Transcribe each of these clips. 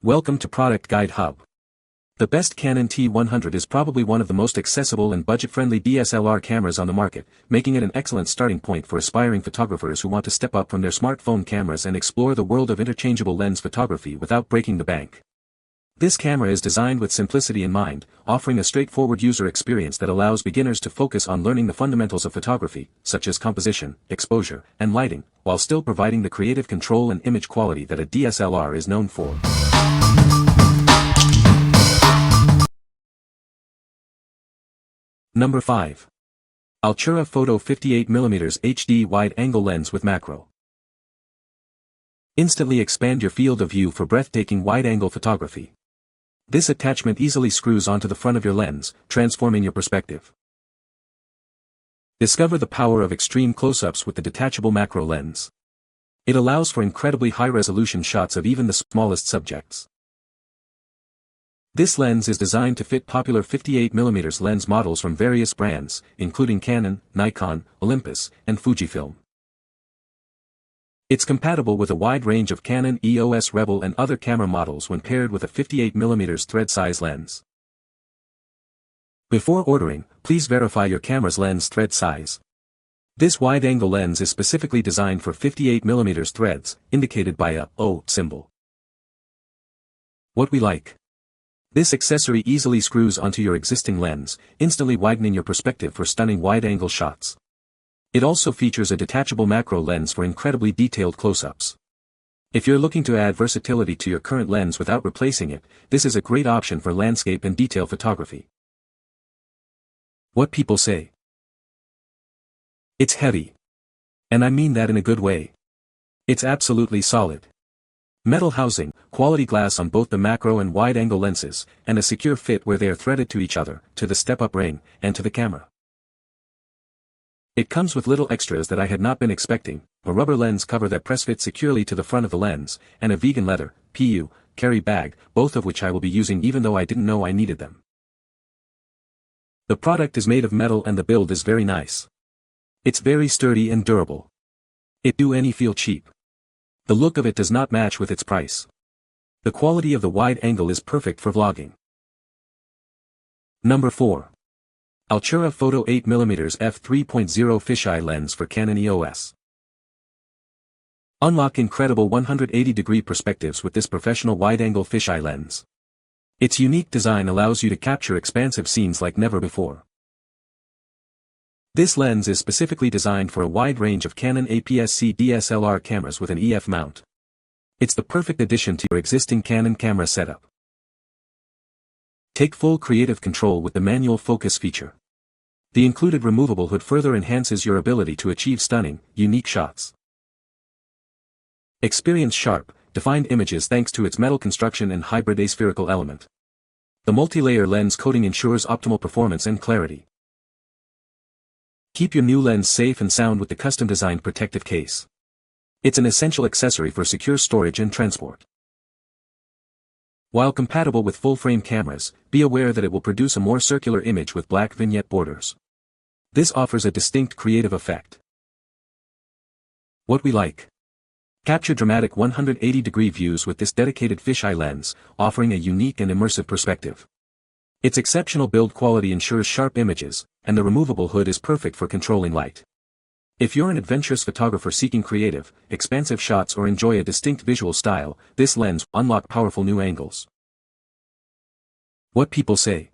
Welcome to Product Guide Hub. The best Canon T100 is probably one of the most accessible and budget-friendly DSLR cameras on the market, making it an excellent starting point for aspiring photographers who want to step up from their smartphone cameras and explore the world of interchangeable lens photography without breaking the bank. This camera is designed with simplicity in mind, offering a straightforward user experience that allows beginners to focus on learning the fundamentals of photography, such as composition, exposure, and lighting, while still providing the creative control and image quality that a DSLR is known for. Number 5. Altura Photo 58mm HD Wide-Angle Lens with Macro. Instantly expand your field of view for breathtaking wide-angle photography. This attachment easily screws onto the front of your lens, transforming your perspective. Discover the power of extreme close-ups with the detachable macro lens. It allows for incredibly high-resolution shots of even the smallest subjects. This lens is designed to fit popular 58mm lens models from various brands, including Canon, Nikon, Olympus, and Fujifilm. It's compatible with a wide range of Canon EOS Rebel and other camera models when paired with a 58mm thread size lens. Before ordering, please verify your camera's lens thread size. This wide-angle lens is specifically designed for 58mm threads, indicated by a O symbol. What we like. This accessory easily screws onto your existing lens, instantly widening your perspective for stunning wide-angle shots. It also features a detachable macro lens for incredibly detailed close-ups. If you're looking to add versatility to your current lens without replacing it, this is a great option for landscape and detail photography. What people say. It's heavy. And I mean that in a good way. It's absolutely solid. Metal housing, quality glass on both the macro and wide-angle lenses, and a secure fit where they are threaded to each other, to the step-up ring, and to the camera. It comes with little extras that I had not been expecting, a rubber lens cover that press-fits securely to the front of the lens, and a vegan leather, PU, carry bag, both of which I will be using even though I didn't know I needed them. The product is made of metal and the build is very nice. It's very sturdy and durable. It do any feel cheap. The look of it does not match with its price. The quality of the wide angle is perfect for vlogging. Number 4. Altura Photo 8mm f3.0 Fisheye Lens for Canon EOS. Unlock incredible 180-degree perspectives with this professional wide-angle fisheye lens. Its unique design allows you to capture expansive scenes like never before. This lens is specifically designed for a wide range of Canon APS-C DSLR cameras with an EF mount. It's the perfect addition to your existing Canon camera setup. Take full creative control with the manual focus feature. The included removable hood further enhances your ability to achieve stunning, unique shots. Experience sharp, defined images thanks to its metal construction and hybrid aspherical element. The multi-layer lens coating ensures optimal performance and clarity. Keep your new lens safe and sound with the custom-designed protective case. It's an essential accessory for secure storage and transport. While compatible with full-frame cameras, be aware that it will produce a more circular image with black vignette borders. This offers a distinct creative effect. What we like. Capture dramatic 180-degree views with this dedicated fisheye lens, offering a unique and immersive perspective. Its exceptional build quality ensures sharp images, and the removable hood is perfect for controlling light. If you're an adventurous photographer seeking creative, expansive shots or enjoy a distinct visual style, this lens will unlock powerful new angles. What people say.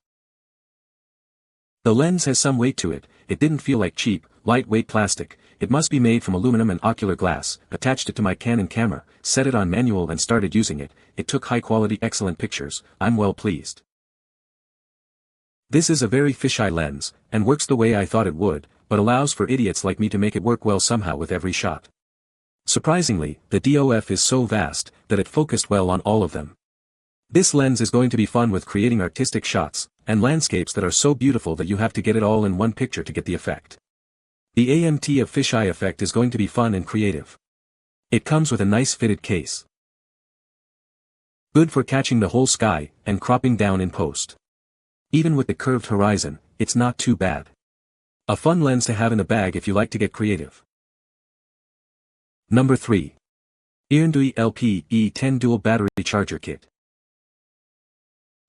The lens has some weight to it. It didn't feel like cheap, lightweight plastic. It must be made from aluminum and ocular glass. Attached it to my Canon camera, set it on manual and started using it. It took high-quality excellent pictures. I'm well pleased. This is a very fisheye lens, and works the way I thought it would, but allows for idiots like me to make it work well somehow with every shot. Surprisingly, the DOF is so vast, that it focused well on all of them. This lens is going to be fun with creating artistic shots, and landscapes that are so beautiful that you have to get it all in one picture to get the effect. The AMT of fisheye effect is going to be fun and creative. It comes with a nice fitted case. Good for catching the whole sky, and cropping down in post. Even with the curved horizon, it's not too bad. A fun lens to have in the bag if you like to get creative. Number 3. Eeyrnduy LP E10 Dual Battery Charger Kit.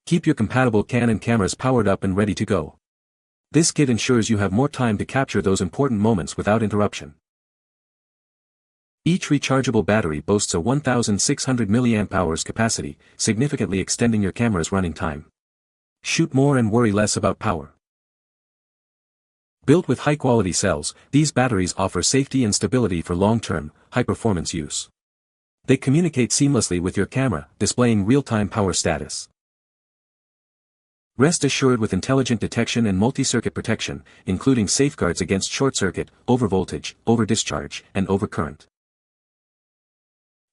Keep your compatible Canon cameras powered up and ready to go. This kit ensures you have more time to capture those important moments without interruption. Each rechargeable battery boasts a 1600 mAh capacity, significantly extending your camera's running time. Shoot more and worry less about power. Built with high-quality cells, these batteries offer safety and stability for long-term, high-performance use. They communicate seamlessly with your camera, displaying real-time power status. Rest assured with intelligent detection and multi-circuit protection, including safeguards against short-circuit, overvoltage, overdischarge, and overcurrent.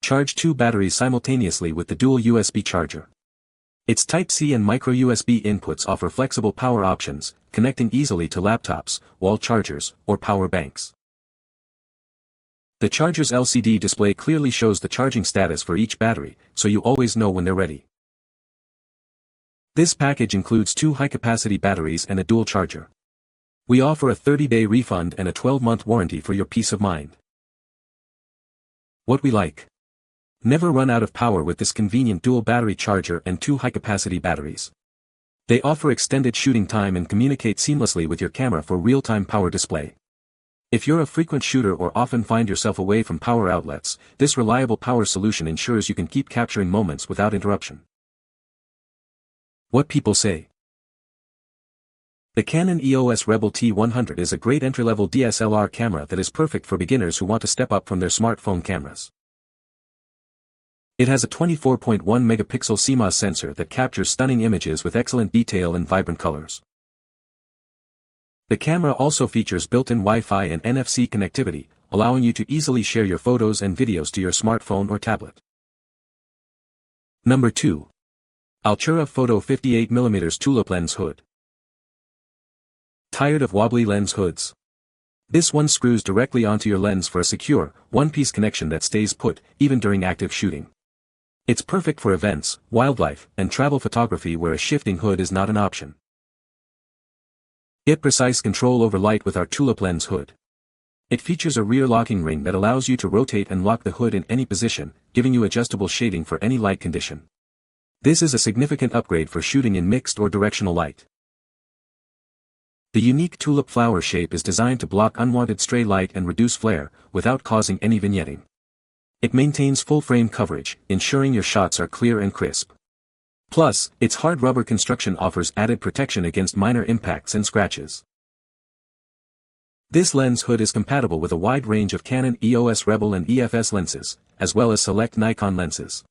Charge 2 batteries simultaneously with the dual USB charger. Its Type-C and micro USB inputs offer flexible power options, connecting easily to laptops, wall chargers, or power banks. The charger's LCD display clearly shows the charging status for each battery, so you always know when they're ready. This package includes 2 high-capacity batteries and a dual charger. We offer a 30-day refund and a 12-month warranty for your peace of mind. What we like. Never run out of power with this convenient dual battery charger and 2 high-capacity batteries. They offer extended shooting time and communicate seamlessly with your camera for real-time power display. If you're a frequent shooter or often find yourself away from power outlets, this reliable power solution ensures you can keep capturing moments without interruption. What people say. The Canon EOS Rebel T100 is a great entry-level DSLR camera that is perfect for beginners who want to step up from their smartphone cameras. It has a 24.1 megapixel CMOS sensor that captures stunning images with excellent detail and vibrant colors. The camera also features built-in Wi-Fi and NFC connectivity, allowing you to easily share your photos and videos to your smartphone or tablet. Number 2. Altura Photo 58mm Tulip Lens Hood. Tired of wobbly lens hoods? This one screws directly onto your lens for a secure, one-piece connection that stays put, even during active shooting. It's perfect for events, wildlife, and travel photography where a shifting hood is not an option. Get precise control over light with our Tulip Lens Hood. It features a rear locking ring that allows you to rotate and lock the hood in any position, giving you adjustable shading for any light condition. This is a significant upgrade for shooting in mixed or directional light. The unique tulip flower shape is designed to block unwanted stray light and reduce flare, without causing any vignetting. It maintains full frame coverage, ensuring your shots are clear and crisp. Plus, its hard rubber construction offers added protection against minor impacts and scratches. This lens hood is compatible with a wide range of Canon EOS Rebel and EFS lenses, as well as select Nikon lenses.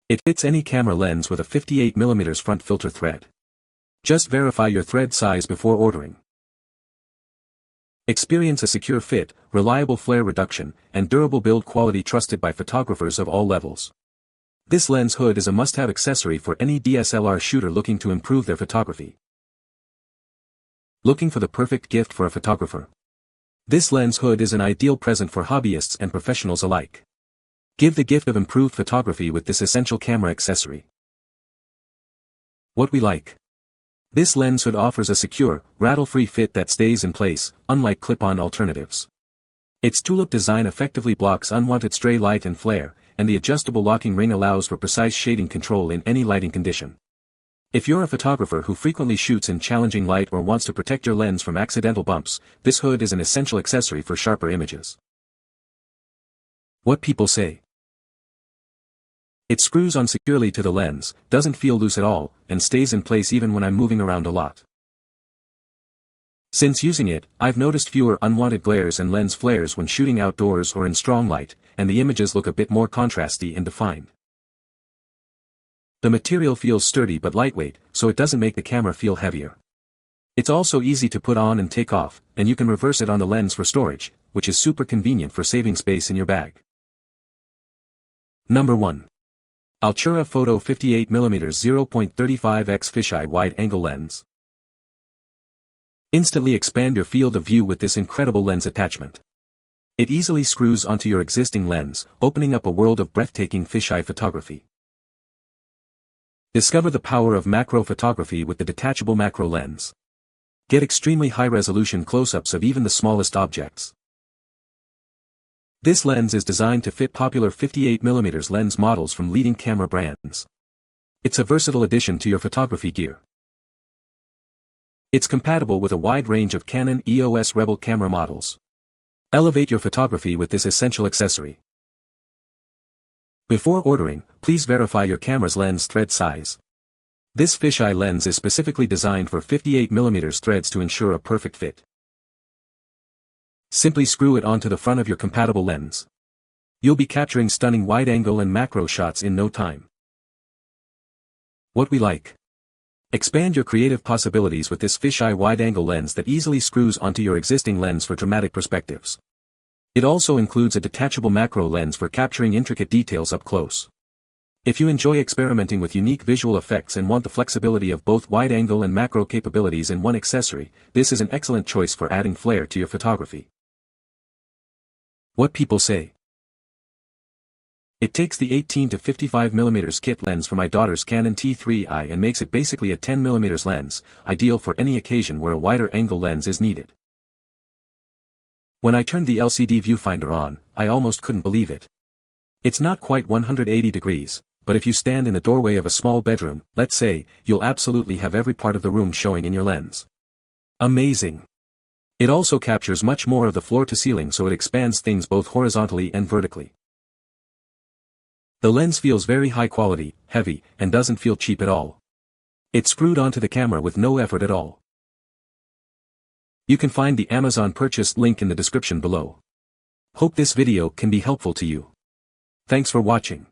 It fits any camera lens with a 58mm front filter thread. Just verify your thread size before ordering. Experience a secure fit, reliable flare reduction, and durable build quality trusted by photographers of all levels. This lens hood is a must-have accessory for any DSLR shooter looking to improve their photography. Looking for the perfect gift for a photographer? This lens hood is an ideal present for hobbyists and professionals alike. Give the gift of improved photography with this essential camera accessory. What we like. This lens hood offers a secure, rattle-free fit that stays in place, unlike clip-on alternatives. Its tulip design effectively blocks unwanted stray light and flare, and the adjustable locking ring allows for precise shading control in any lighting condition. If you're a photographer who frequently shoots in challenging light or wants to protect your lens from accidental bumps, this hood is an essential accessory for sharper images. What people say. It screws on securely to the lens, doesn't feel loose at all, and stays in place even when I'm moving around a lot. Since using it, I've noticed fewer unwanted glares and lens flares when shooting outdoors or in strong light, and the images look a bit more contrasty and defined. The material feels sturdy but lightweight, so it doesn't make the camera feel heavier. It's also easy to put on and take off, and you can reverse it on the lens for storage, which is super convenient for saving space in your bag. Number 1. Altura Photo 58mm 0.35x Fisheye Wide-Angle Lens. Instantly expand your field of view with this incredible lens attachment. It easily screws onto your existing lens, opening up a world of breathtaking fisheye photography. Discover the power of macro photography with the detachable macro lens. Get extremely high-resolution close-ups of even the smallest objects. This lens is designed to fit popular 58mm lens models from leading camera brands. It's a versatile addition to your photography gear. It's compatible with a wide range of Canon EOS Rebel camera models. Elevate your photography with this essential accessory. Before ordering, please verify your camera's lens thread size. This fisheye lens is specifically designed for 58mm threads to ensure a perfect fit. Simply screw it onto the front of your compatible lens. You'll be capturing stunning wide-angle and macro shots in no time. What we like. Expand your creative possibilities with this fisheye wide-angle lens that easily screws onto your existing lens for dramatic perspectives. It also includes a detachable macro lens for capturing intricate details up close. If you enjoy experimenting with unique visual effects and want the flexibility of both wide-angle and macro capabilities in one accessory, this is an excellent choice for adding flair to your photography. What people say. It takes the 18 to 55mm kit lens for my daughter's Canon T100 and makes it basically a 10mm lens, ideal for any occasion where a wider angle lens is needed. When I turned the LCD viewfinder on, I almost couldn't believe it. It's not quite 180 degrees, but if you stand in the doorway of a small bedroom, let's say, you'll absolutely have every part of the room showing in your lens. Amazing! It also captures much more of the floor to ceiling, so it expands things both horizontally and vertically. The lens feels very high quality, heavy, and doesn't feel cheap at all. It's screwed onto the camera with no effort at all. You can find the Amazon purchase link in the description below. Hope this video can be helpful to you. Thanks for watching.